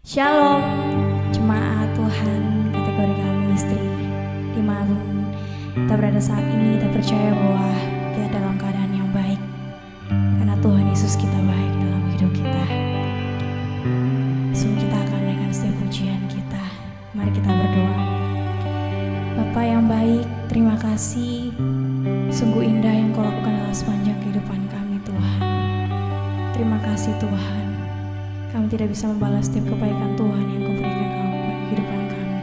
Shalom, jemaat Tuhan kategori kaum ministry. Dimanapun kita berada saat ini, kita percaya bahwa kita dalam keadaan yang baik karena Tuhan Yesus kita baik dalam hidup kita. Semua kita akan menaikkan setiap pujian kita. Mari kita berdoa. Bapa yang baik, terima kasih. Sungguh indah yang Kau lakukan dalam sepanjang kehidupan kami, Tuhan. Terima kasih, Tuhan. Kami tidak bisa membalas setiap kebaikan Tuhan yang Kau berikan dalam kehidupan kami.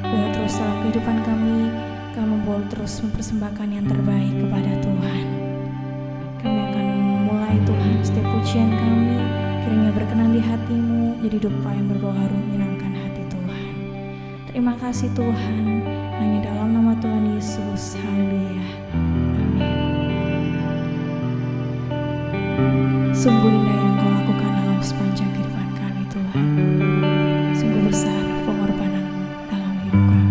Biar terus dalam kehidupan kami membawa terus mempersembahkan yang terbaik kepada Tuhan. Kami akan memulai Tuhan setiap pujian kami, kiranya berkenan di hati-Mu, jadi doa yang berbau harum menyenangkan hati Tuhan. Terima kasih Tuhan, hanya dalam nama Tuhan Yesus. Haleluya. Amin. Sungguh indah yang Kau lakukan dalam sepanjang kehidupan kami Tuhan. Sungguh besar pengorbanan-Mu dalam hidup kami.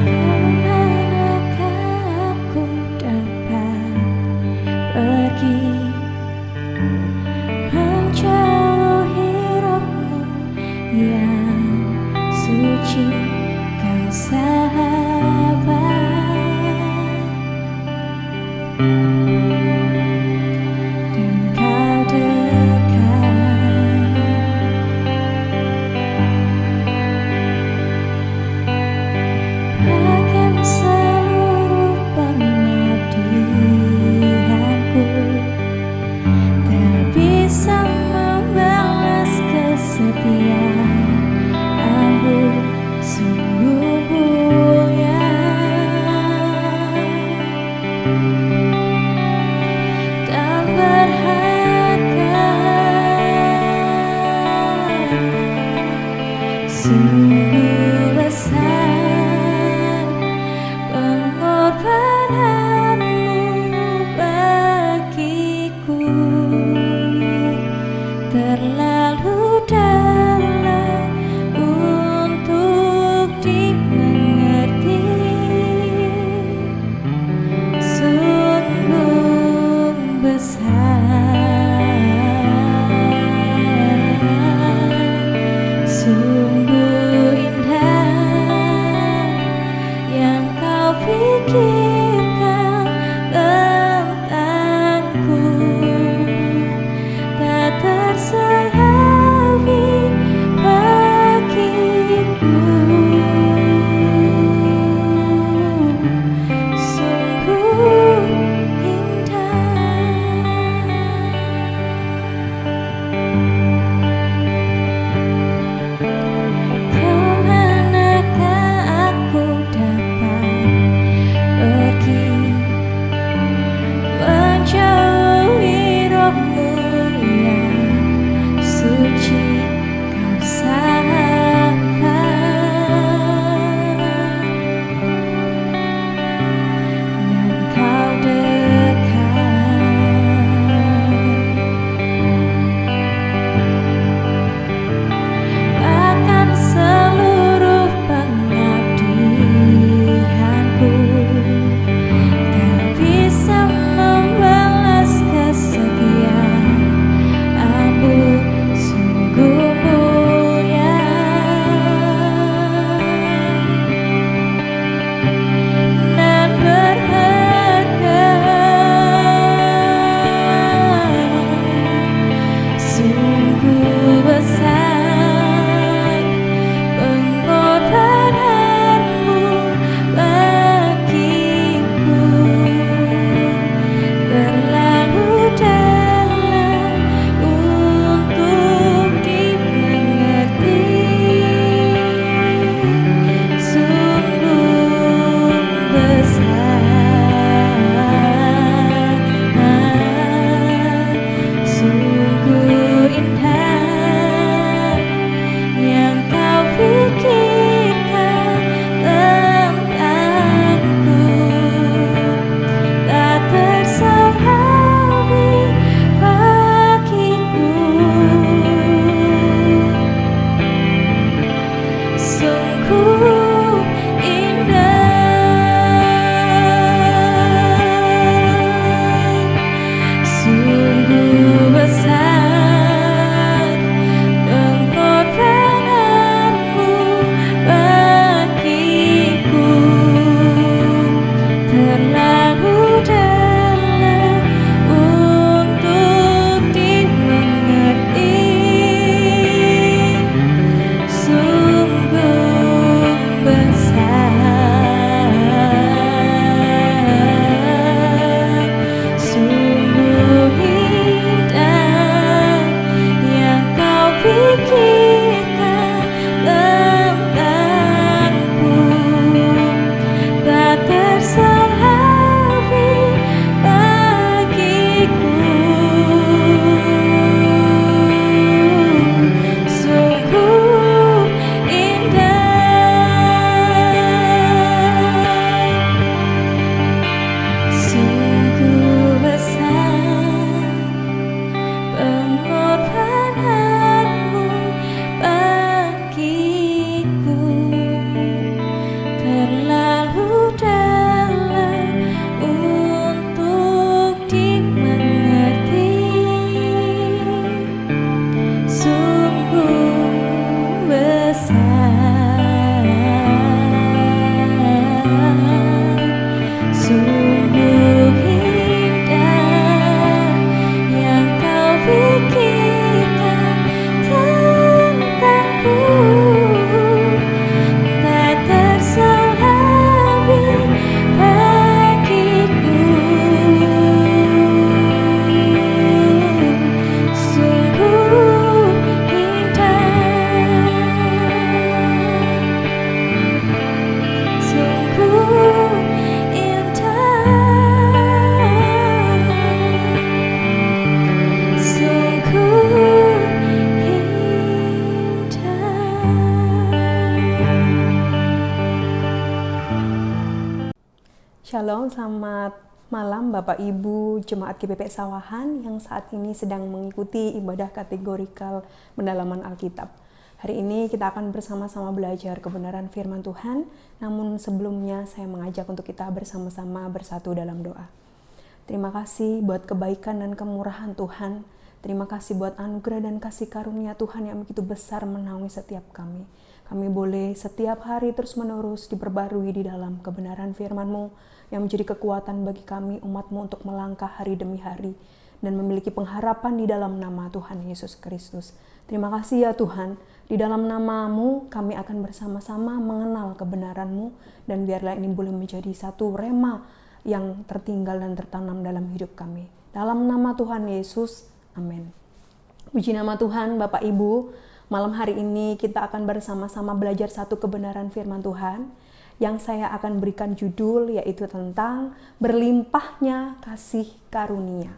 Kemanakah aku dapat pergi menjauhi Roh-Mu yang suci, Kau sahabat. Halo, selamat malam Bapak Ibu Jemaat GPP Sawahan yang saat ini sedang mengikuti ibadah kategorikal pendalaman Alkitab. Hari ini kita akan bersama-sama belajar kebenaran firman Tuhan, namun sebelumnya saya mengajak untuk kita bersama-sama bersatu dalam doa. Terima kasih buat kebaikan dan kemurahan Tuhan. Terima kasih buat anugerah dan kasih karunia Tuhan yang begitu besar menaungi setiap kami. Kami boleh setiap hari terus-menerus diperbarui di dalam kebenaran firman-Mu yang menjadi kekuatan bagi kami umat-Mu untuk melangkah hari demi hari dan memiliki pengharapan di dalam nama Tuhan Yesus Kristus. Terima kasih ya Tuhan, di dalam nama-Mu kami akan bersama-sama mengenal kebenaran-Mu dan biarlah ini boleh menjadi satu rema yang tertinggal dan tertanam dalam hidup kami. Dalam nama Tuhan Yesus, amin. Puji nama Tuhan, Bapak Ibu. Malam hari ini kita akan bersama-sama belajar satu kebenaran firman Tuhan yang saya akan berikan judul yaitu tentang berlimpahnya kasih karunia.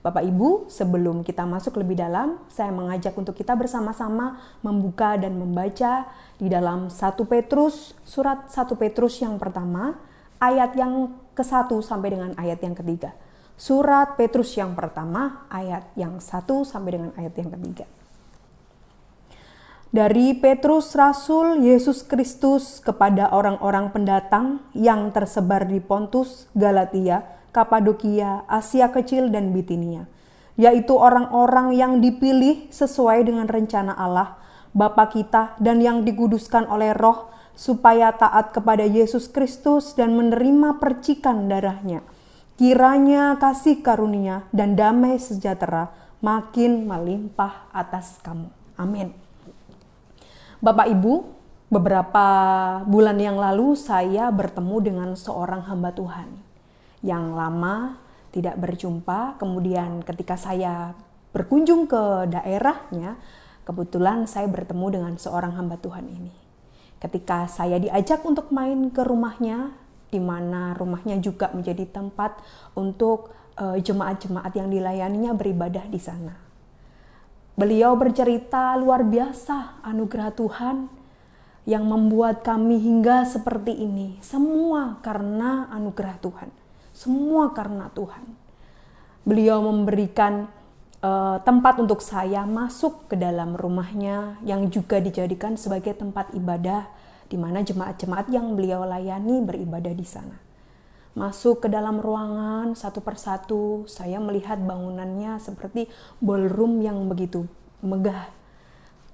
Bapak Ibu, sebelum kita masuk lebih dalam, saya mengajak untuk kita bersama-sama membuka dan membaca di dalam 1 Petrus, surat 1 Petrus yang pertama, ayat yang ke-1 sampai dengan ayat yang ketiga. Surat Petrus yang pertama, ayat yang 1 sampai dengan ayat yang ketiga. Dari Petrus Rasul Yesus Kristus kepada orang-orang pendatang yang tersebar di Pontus, Galatia, Kapadokia, Asia Kecil dan Bitinia, yaitu orang-orang yang dipilih sesuai dengan rencana Allah, Bapa kita dan yang dikuduskan oleh Roh, supaya taat kepada Yesus Kristus dan menerima percikan darahnya. Kiranya kasih karunia dan damai sejahtera makin melimpah atas kamu. Amin. Bapak Ibu, beberapa bulan yang lalu saya bertemu dengan seorang hamba Tuhan yang lama tidak berjumpa. Kemudian ketika saya berkunjung ke daerahnya, kebetulan saya bertemu dengan seorang hamba Tuhan ini. Ketika saya diajak untuk main ke rumahnya, di mana rumahnya juga menjadi tempat untuk jemaat-jemaat yang dilayaninya beribadah di sana. Beliau bercerita luar biasa anugerah Tuhan yang membuat kami hingga seperti ini. Semua karena anugerah Tuhan. Semua karena Tuhan. Beliau memberikan tempat untuk saya masuk ke dalam rumahnya yang juga dijadikan sebagai tempat ibadah di mana jemaat-jemaat yang beliau layani beribadah di sana. Masuk ke dalam ruangan satu persatu, saya melihat bangunannya seperti ballroom yang begitu megah.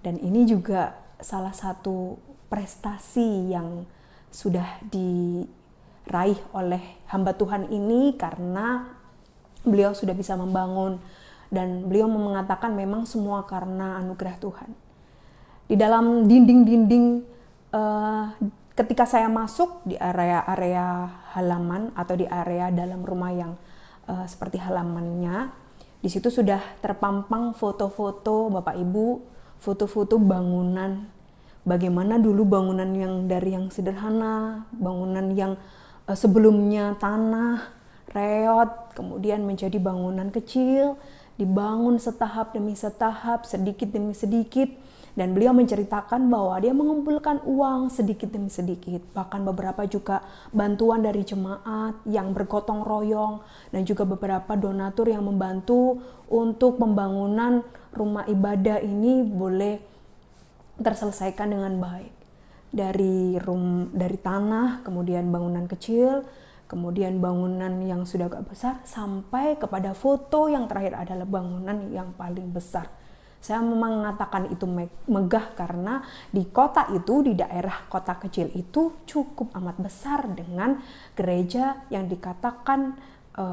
Dan ini juga salah satu prestasi yang sudah diraih oleh hamba Tuhan ini karena beliau sudah bisa membangun dan beliau mengatakan memang semua karena anugerah Tuhan. Di dalam dinding-dinding ketika saya masuk di area-area halaman atau di area dalam rumah yang seperti halamannya, di situ sudah terpampang foto-foto Bapak Ibu, foto-foto bangunan. Bagaimana dulu bangunan yang dari yang sederhana, bangunan yang sebelumnya tanah, reot, kemudian menjadi bangunan kecil, dibangun setahap demi setahap, sedikit demi sedikit. Dan beliau menceritakan bahwa dia mengumpulkan uang sedikit demi sedikit. Bahkan beberapa juga bantuan dari jemaat yang bergotong royong. Dan juga beberapa donatur yang membantu untuk pembangunan rumah ibadah ini boleh terselesaikan dengan baik. Dari tanah, kemudian bangunan kecil, kemudian bangunan yang sudah agak besar, sampai kepada foto yang terakhir adalah bangunan yang paling besar. Saya memang mengatakan itu megah karena di kota itu, di daerah kota kecil itu cukup amat besar dengan gereja yang dikatakan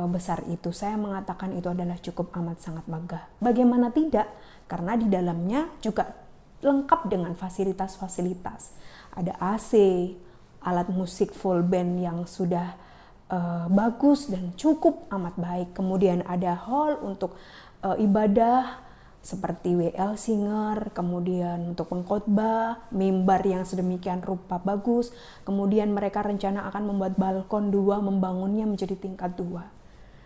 besar itu. Saya mengatakan itu adalah cukup amat sangat megah. Bagaimana tidak? Karena di dalamnya juga lengkap dengan fasilitas-fasilitas. Ada AC, alat musik full band yang sudah bagus dan cukup amat baik. Kemudian ada hall untuk ibadah, seperti WL singer, kemudian untuk pengkhotbah, mimbar yang sedemikian rupa bagus, kemudian mereka rencana akan membuat balkon 2, membangunnya menjadi tingkat 2.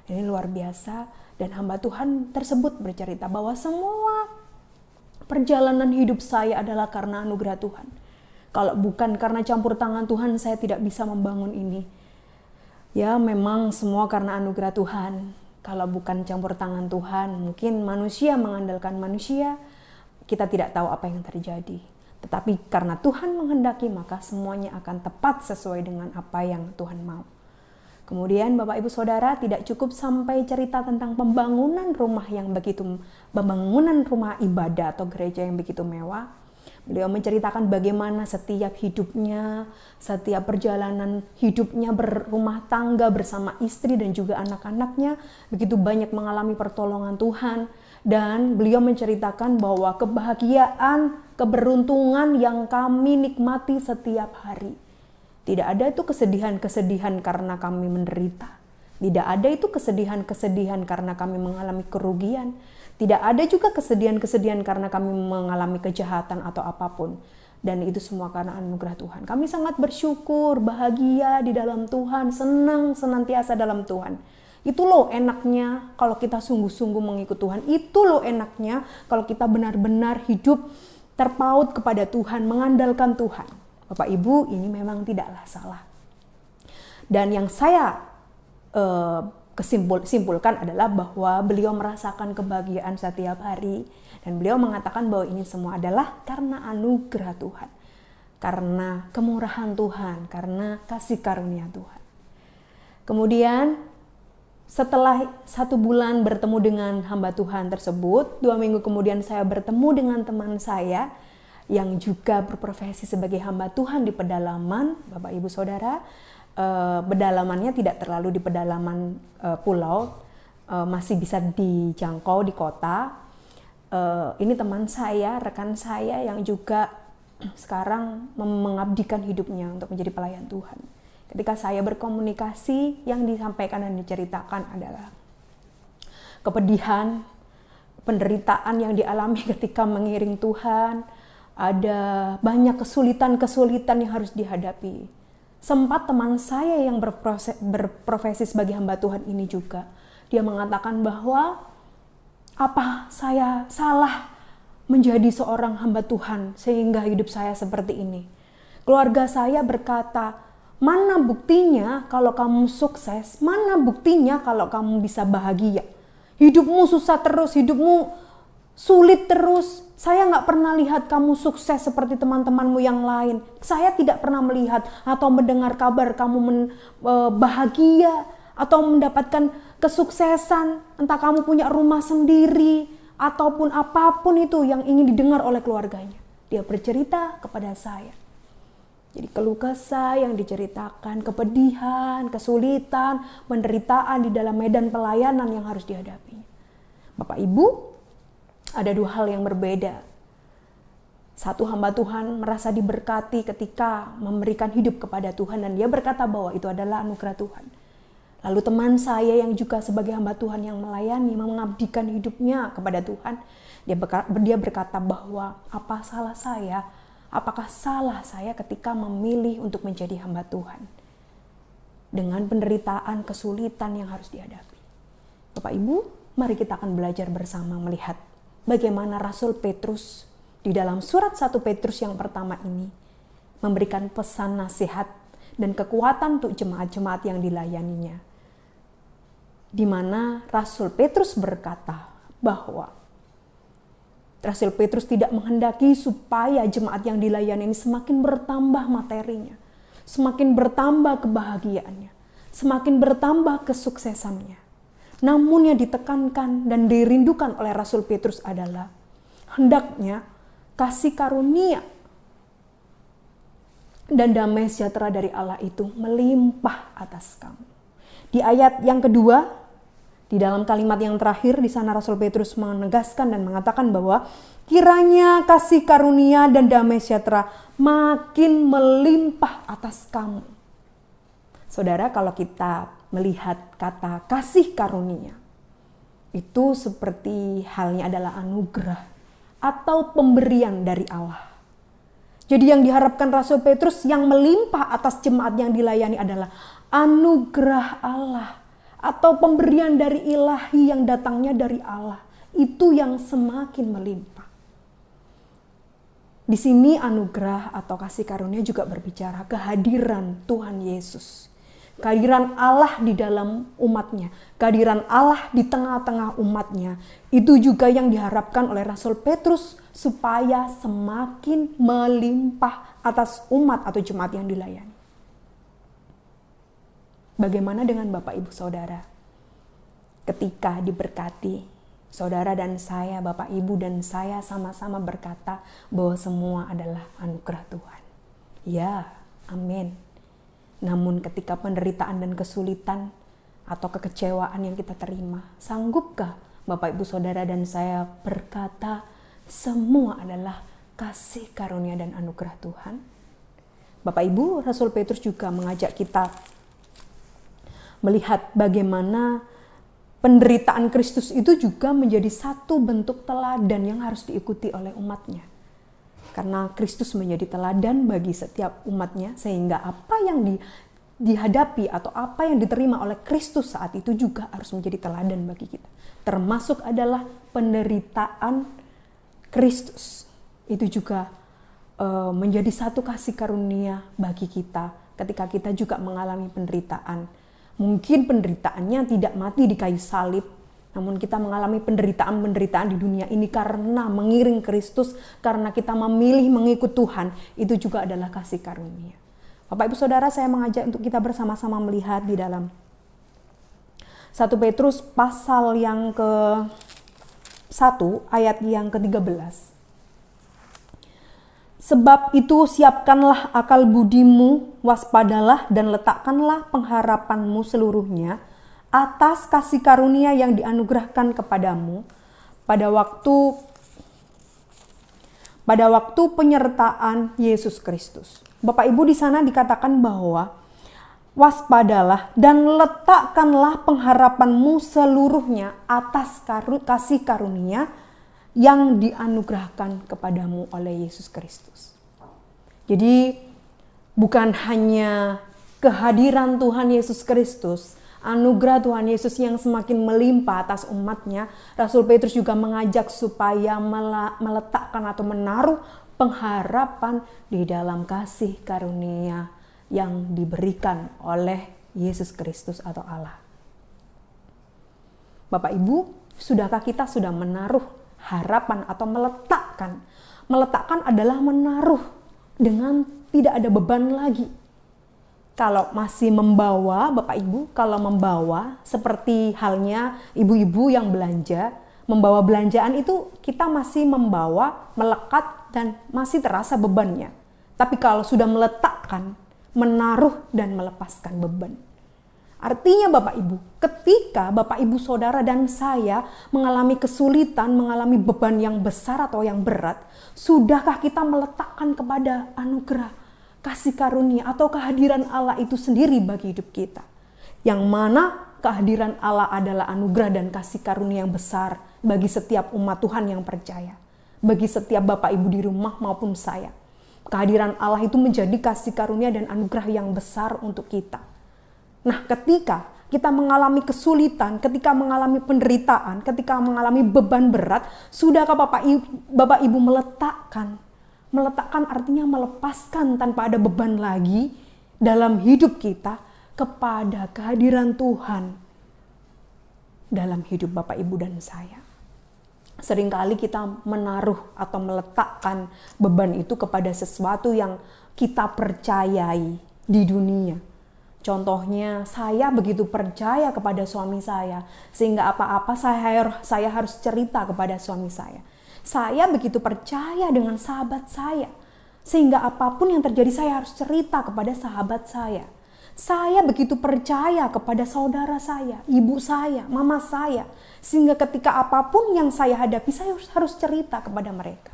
Ini luar biasa, dan hamba Tuhan tersebut bercerita bahwa semua perjalanan hidup saya adalah karena anugerah Tuhan. Kalau bukan karena campur tangan Tuhan, saya tidak bisa membangun ini. Ya memang semua karena anugerah Tuhan. Kalau bukan campur tangan Tuhan, mungkin manusia mengandalkan manusia, kita tidak tahu apa yang terjadi. Tetapi karena Tuhan menghendaki, maka semuanya akan tepat sesuai dengan apa yang Tuhan mau. Kemudian Bapak Ibu Saudara, tidak cukup sampai cerita tentang pembangunan rumah ibadah atau gereja yang begitu mewah. Beliau menceritakan bagaimana setiap hidupnya, setiap perjalanan hidupnya berumah tangga bersama istri dan juga anak-anaknya, begitu banyak mengalami pertolongan Tuhan. Dan beliau menceritakan bahwa kebahagiaan, keberuntungan yang kami nikmati setiap hari. Tidak ada itu kesedihan-kesedihan karena kami menderita. Tidak ada itu kesedihan-kesedihan karena kami mengalami kerugian. Tidak ada juga kesedihan-kesedihan karena kami mengalami kejahatan atau apapun. Dan itu semua karena anugerah Tuhan. Kami sangat bersyukur, bahagia di dalam Tuhan, senang senantiasa dalam Tuhan. Itu loh enaknya kalau kita sungguh-sungguh mengikut Tuhan. Itu loh enaknya kalau kita benar-benar hidup terpaut kepada Tuhan, mengandalkan Tuhan. Bapak Ibu, ini memang tidaklah salah. Dan yang saya simpulkan adalah bahwa beliau merasakan kebahagiaan setiap hari. Dan beliau mengatakan bahwa ini semua adalah karena anugerah Tuhan. Karena kemurahan Tuhan, karena kasih karunia Tuhan. Kemudian setelah 1 bulan bertemu dengan hamba Tuhan tersebut, 2 minggu kemudian saya bertemu dengan teman saya yang juga berprofesi sebagai hamba Tuhan di pedalaman, Bapak Ibu Saudara. Pedalamannya tidak terlalu di pedalaman pulau, masih bisa dijangkau di kota. Ini teman saya, rekan saya yang juga sekarang mengabdikan hidupnya untuk menjadi pelayan Tuhan. Ketika saya berkomunikasi, yang disampaikan dan diceritakan adalah kepedihan, penderitaan yang dialami ketika mengiring Tuhan. Ada banyak kesulitan-kesulitan yang harus dihadapi. Sempat teman saya yang berprofesi sebagai hamba Tuhan ini juga, dia mengatakan bahwa apa saya salah menjadi seorang hamba Tuhan sehingga hidup saya seperti ini. Keluarga saya berkata, mana buktinya kalau kamu sukses, mana buktinya kalau kamu bisa bahagia. Hidupmu susah terus, hidupmu sulit terus. Saya nggak pernah lihat kamu sukses seperti teman-temanmu yang lain. Saya tidak pernah melihat atau mendengar kabar kamu bahagia atau mendapatkan kesuksesan. Entah kamu punya rumah sendiri ataupun apapun itu yang ingin didengar oleh keluarganya. Dia bercerita kepada saya. Jadi keluh kesah yang diceritakan, kepedihan, kesulitan, penderitaan di dalam medan pelayanan yang harus dihadapi. Bapak Ibu, ada 2 hal yang berbeda. Satu, hamba Tuhan merasa diberkati ketika memberikan hidup kepada Tuhan dan dia berkata bahwa itu adalah anugerah Tuhan. Lalu teman saya yang juga sebagai hamba Tuhan yang melayani, mengabdikan hidupnya kepada Tuhan, dia berkata bahwa apa salah saya? Apakah salah saya ketika memilih untuk menjadi hamba Tuhan? Dengan penderitaan, kesulitan yang harus dihadapi. Bapak Ibu, mari kita akan belajar bersama melihat bagaimana Rasul Petrus di dalam surat 1 Petrus yang pertama ini memberikan pesan nasihat dan kekuatan untuk jemaat-jemaat yang dilayaninya. Di mana Rasul Petrus berkata bahwa Rasul Petrus tidak menghendaki supaya jemaat yang dilayani ini semakin bertambah materinya, semakin bertambah kebahagiaannya, semakin bertambah kesuksesannya. Namun yang ditekankan dan dirindukan oleh Rasul Petrus adalah hendaknya kasih karunia dan damai sejahtera dari Allah itu melimpah atas kamu. Di ayat yang kedua, di dalam kalimat yang terakhir, di sana Rasul Petrus menegaskan dan mengatakan bahwa kiranya kasih karunia dan damai sejahtera makin melimpah atas kamu. Saudara, kalau kita melihat kata kasih karunia, itu seperti halnya adalah anugerah atau pemberian dari Allah. Jadi yang diharapkan Rasul Petrus yang melimpah atas jemaat yang dilayani adalah anugerah Allah atau pemberian dari ilahi yang datangnya dari Allah. Itu yang semakin melimpah. Di sini anugerah atau kasih karunia juga berbicara kehadiran Tuhan Yesus. kehadiran Allah di dalam umatnya, kehadiran Allah di tengah-tengah umatnya, itu juga yang diharapkan oleh Rasul Petrus supaya semakin melimpah atas umat atau jemaat yang dilayani. Bagaimana dengan Bapak Ibu Saudara? Ketika diberkati, saudara dan saya, Bapak Ibu dan saya sama-sama berkata bahwa semua adalah anugerah Tuhan. Ya, amin. Namun ketika penderitaan dan kesulitan atau kekecewaan yang kita terima, sanggupkah Bapak Ibu Saudara dan saya berkata semua adalah kasih karunia dan anugerah Tuhan? Bapak Ibu, Rasul Petrus juga mengajak kita melihat bagaimana penderitaan Kristus itu juga menjadi satu bentuk teladan yang harus diikuti oleh umatnya. Karena Kristus menjadi teladan bagi setiap umatnya, sehingga apa yang dihadapi atau apa yang diterima oleh Kristus saat itu juga harus menjadi teladan bagi kita. Termasuk adalah penderitaan Kristus. Itu juga menjadi satu kasih karunia bagi kita ketika kita juga mengalami penderitaan. Mungkin penderitaannya tidak mati di kayu salib, namun kita mengalami penderitaan-penderitaan di dunia ini karena mengiring Kristus, karena kita memilih mengikut Tuhan, itu juga adalah kasih karunia. Bapak Ibu Saudara, saya mengajak untuk kita bersama-sama melihat di dalam 1 Petrus pasal yang ke-1 ayat yang ke-13. Sebab itu siapkanlah akal budimu, waspadalah dan letakkanlah pengharapanmu seluruhnya atas kasih karunia yang dianugerahkan kepadamu pada waktu penyertaan Yesus Kristus. Bapak Ibu, di sana dikatakan bahwa waspadalah dan letakkanlah pengharapanmu seluruhnya atas kasih karunia yang dianugerahkan kepadamu oleh Yesus Kristus. Jadi bukan hanya kehadiran Tuhan Yesus Kristus, anugerah Tuhan Yesus yang semakin melimpah atas umatnya, Rasul Petrus juga mengajak supaya meletakkan atau menaruh pengharapan di dalam kasih karunia yang diberikan oleh Yesus Kristus atau Allah. Bapak Ibu, sudahkah kita sudah menaruh harapan atau meletakkan? Meletakkan adalah menaruh dengan tidak ada beban lagi. Kalau masih membawa, Bapak Ibu, kalau membawa seperti halnya ibu-ibu yang belanja, membawa belanjaan itu kita masih membawa, melekat dan masih terasa bebannya. Tapi kalau sudah meletakkan, menaruh dan melepaskan beban. Artinya Bapak Ibu, ketika Bapak Ibu Saudara dan saya mengalami kesulitan, mengalami beban yang besar atau yang berat, sudahkah kita meletakkan kepada anugerah, kasih karunia atau kehadiran Allah itu sendiri bagi hidup kita? Yang mana kehadiran Allah adalah anugerah dan kasih karunia yang besar bagi setiap umat Tuhan yang percaya. Bagi setiap Bapak Ibu di rumah maupun saya. Kehadiran Allah itu menjadi kasih karunia dan anugerah yang besar untuk kita. Nah, ketika kita mengalami kesulitan, ketika mengalami penderitaan, ketika mengalami beban berat, sudahkah Bapak Ibu meletakkan? Meletakkan artinya melepaskan tanpa ada beban lagi dalam hidup kita kepada kehadiran Tuhan dalam hidup Bapak Ibu dan saya. Seringkali kita menaruh atau meletakkan beban itu kepada sesuatu yang kita percayai di dunia. Contohnya, saya begitu percaya kepada suami saya, sehingga apa-apa saya harus cerita kepada suami saya. Saya begitu percaya dengan sahabat saya, sehingga apapun yang terjadi saya harus cerita kepada sahabat saya. Saya begitu percaya kepada saudara saya, ibu saya, mama saya, sehingga ketika apapun yang saya hadapi, saya harus cerita kepada mereka.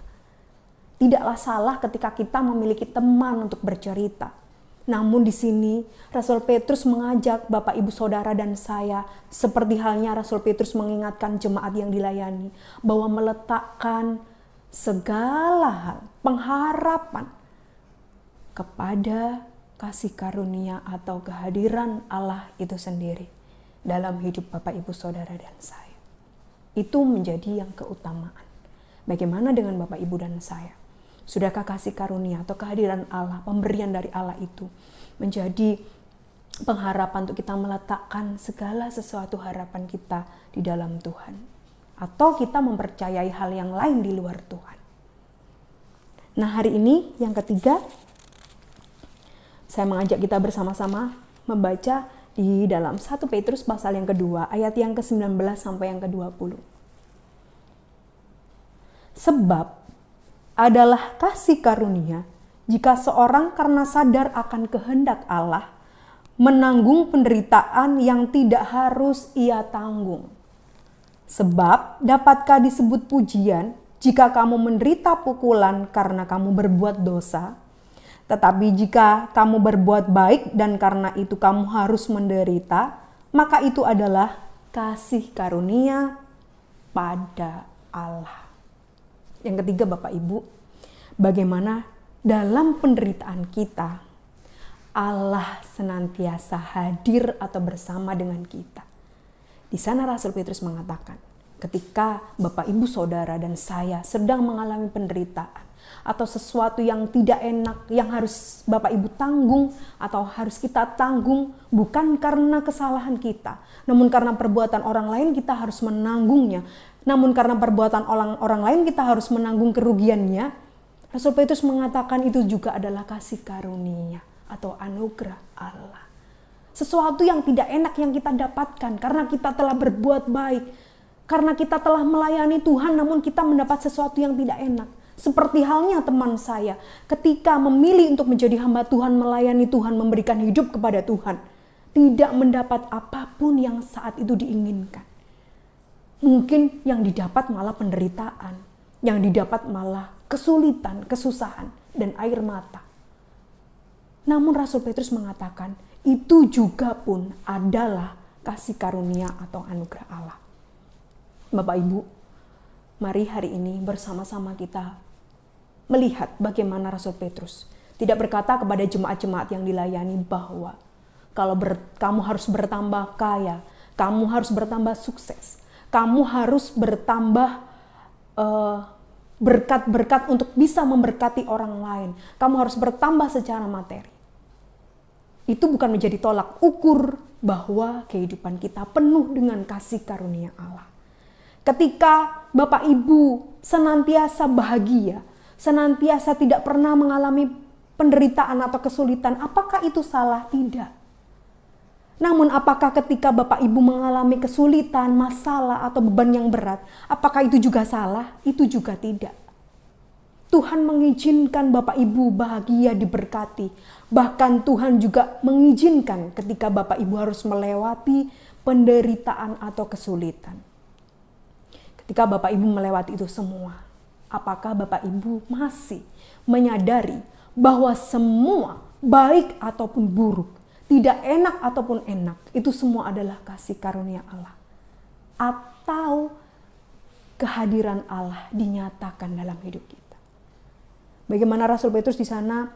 Tidaklah salah ketika kita memiliki teman untuk bercerita. Namun di sini Rasul Petrus mengajak Bapak Ibu Saudara dan saya, seperti halnya Rasul Petrus mengingatkan jemaat yang dilayani, bahwa meletakkan segala hal, pengharapan kepada kasih karunia atau kehadiran Allah itu sendiri dalam hidup Bapak Ibu Saudara dan saya. Itu menjadi yang keutamaan. Bagaimana dengan Bapak Ibu dan saya? Sudahkah kasih karunia atau kehadiran Allah, pemberian dari Allah itu menjadi pengharapan untuk kita meletakkan segala sesuatu harapan kita di dalam Tuhan. Atau kita mempercayai hal yang lain di luar Tuhan. Nah, hari ini yang ketiga, saya mengajak kita bersama-sama membaca di dalam 1 Petrus pasal yang kedua, ayat yang ke-19 sampai yang ke-20. Sebab adalah kasih karunia jika seorang karena sadar akan kehendak Allah menanggung penderitaan yang tidak harus ia tanggung. Sebab dapatkah disebut pujian jika kamu menderita pukulan karena kamu berbuat dosa? Tetapi jika kamu berbuat baik dan karena itu kamu harus menderita, maka itu adalah kasih karunia pada Allah. Yang ketiga, Bapak Ibu, bagaimana dalam penderitaan kita Allah senantiasa hadir atau bersama dengan kita. Di sana Rasul Petrus mengatakan, ketika Bapak Ibu Saudara dan saya sedang mengalami penderitaan atau sesuatu yang tidak enak yang harus Bapak Ibu tanggung atau harus kita tanggung, bukan karena kesalahan kita, namun karena perbuatan orang lain kita harus menanggungnya. Namun karena perbuatan orang lain kita harus menanggung kerugiannya. Rasul Petrus mengatakan itu juga adalah kasih karunia atau anugerah Allah. Sesuatu yang tidak enak yang kita dapatkan karena kita telah berbuat baik, karena kita telah melayani Tuhan namun kita mendapat sesuatu yang tidak enak. Seperti halnya teman saya ketika memilih untuk menjadi hamba Tuhan, melayani Tuhan, memberikan hidup kepada Tuhan, tidak mendapat apapun yang saat itu diinginkan. Mungkin yang didapat malah penderitaan, yang didapat malah kesulitan, kesusahan, dan air mata. Namun Rasul Petrus mengatakan itu juga pun adalah kasih karunia atau anugerah Allah. Bapak Ibu, mari hari ini bersama-sama kita melihat bagaimana Rasul Petrus tidak berkata kepada jemaat-jemaat yang dilayani bahwa kamu harus bertambah kaya, kamu harus bertambah sukses, kamu harus bertambah berkat-berkat untuk bisa memberkati orang lain, kamu harus bertambah secara materi. Itu bukan menjadi tolak ukur bahwa kehidupan kita penuh dengan kasih karunia Allah. Ketika Bapak Ibu senantiasa bahagia, senantiasa tidak pernah mengalami penderitaan atau kesulitan, apakah itu salah? Tidak. Namun apakah ketika Bapak Ibu mengalami kesulitan, masalah atau beban yang berat, apakah itu juga salah? Itu juga tidak. Tuhan mengizinkan Bapak Ibu bahagia, diberkati. Bahkan Tuhan juga mengizinkan ketika Bapak Ibu harus melewati penderitaan atau kesulitan. Ketika Bapak Ibu melewati itu semua, apakah Bapak Ibu masih menyadari bahwa semua baik ataupun buruk, tidak enak ataupun enak, itu semua adalah kasih karunia Allah? Atau kehadiran Allah dinyatakan dalam hidup kita? Bagaimana Rasul Petrus di sana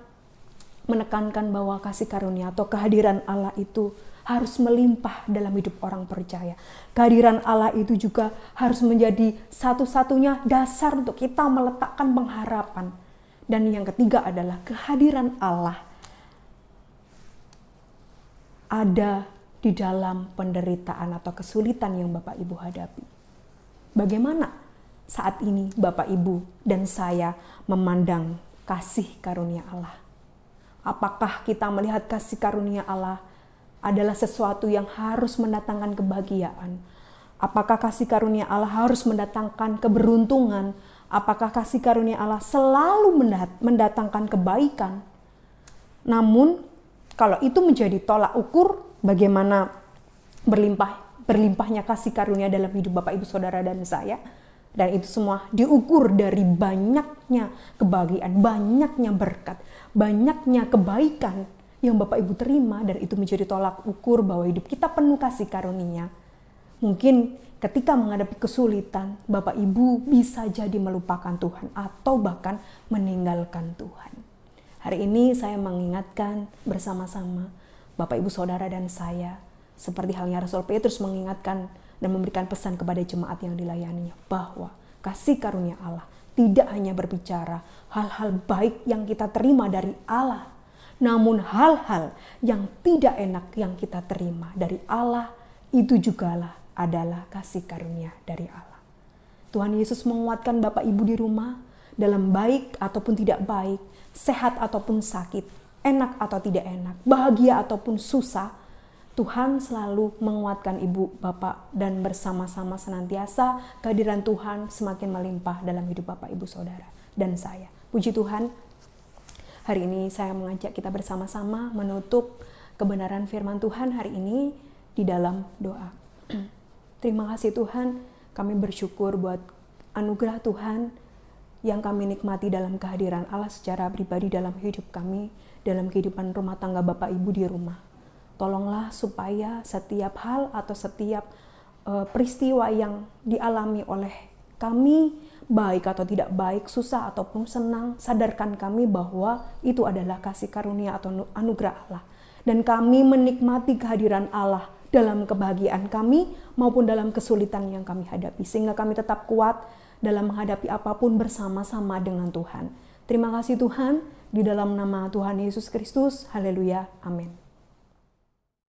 menekankan bahwa kasih karunia atau kehadiran Allah itu harus melimpah dalam hidup orang percaya. Kehadiran Allah itu juga harus menjadi satu-satunya dasar untuk kita meletakkan pengharapan. Dan yang ketiga adalah kehadiran Allah ada di dalam penderitaan atau kesulitan yang Bapak Ibu hadapi. Bagaimana saat ini Bapak Ibu dan saya memandang kasih karunia Allah? Apakah kita melihat kasih karunia Allah adalah sesuatu yang harus mendatangkan kebahagiaan? Apakah kasih karunia Allah harus mendatangkan keberuntungan? Apakah kasih karunia Allah selalu mendatangkan kebaikan? Namun, kalau itu menjadi tolak ukur bagaimana berlimpahnya kasih karunia dalam hidup Bapak Ibu Saudara dan saya, dan itu semua diukur dari banyaknya kebahagiaan, banyaknya berkat, banyaknya kebaikan yang Bapak Ibu terima, dan itu menjadi tolak ukur bahwa hidup kita penuh kasih karunia. Mungkin ketika menghadapi kesulitan, Bapak Ibu bisa jadi melupakan Tuhan atau bahkan meninggalkan Tuhan. Hari ini saya mengingatkan bersama-sama Bapak Ibu Saudara dan saya, seperti halnya Rasul Petrus mengingatkan dan memberikan pesan kepada jemaat yang dilayaninya, bahwa kasih karunia Allah tidak hanya berbicara hal-hal baik yang kita terima dari Allah, Namun hal-hal yang tidak enak yang kita terima dari Allah, itu jugalah adalah kasih karunia dari Allah. Tuhan Yesus menguatkan Bapak Ibu di rumah, dalam baik ataupun tidak baik, sehat ataupun sakit, enak atau tidak enak, bahagia ataupun susah, Tuhan selalu menguatkan ibu, bapak, dan bersama-sama senantiasa kehadiran Tuhan semakin melimpah dalam hidup bapak, ibu, saudara, dan saya. Puji Tuhan, hari ini saya mengajak kita bersama-sama menutup kebenaran firman Tuhan hari ini di dalam doa. Terima kasih Tuhan, kami bersyukur buat anugerah Tuhan yang kami nikmati dalam kehadiran Allah secara pribadi dalam hidup kami, dalam kehidupan rumah tangga bapak, ibu di rumah. Tolonglah supaya setiap hal atau setiap peristiwa yang dialami oleh kami, baik atau tidak baik, susah ataupun senang, sadarkan kami bahwa itu adalah kasih karunia atau anugerah Allah. Dan kami menikmati kehadiran Allah dalam kebahagiaan kami maupun dalam kesulitan yang kami hadapi. Sehingga kami tetap kuat dalam menghadapi apapun bersama-sama dengan Tuhan. Terima kasih Tuhan, di dalam nama Tuhan Yesus Kristus. Haleluya. Amin.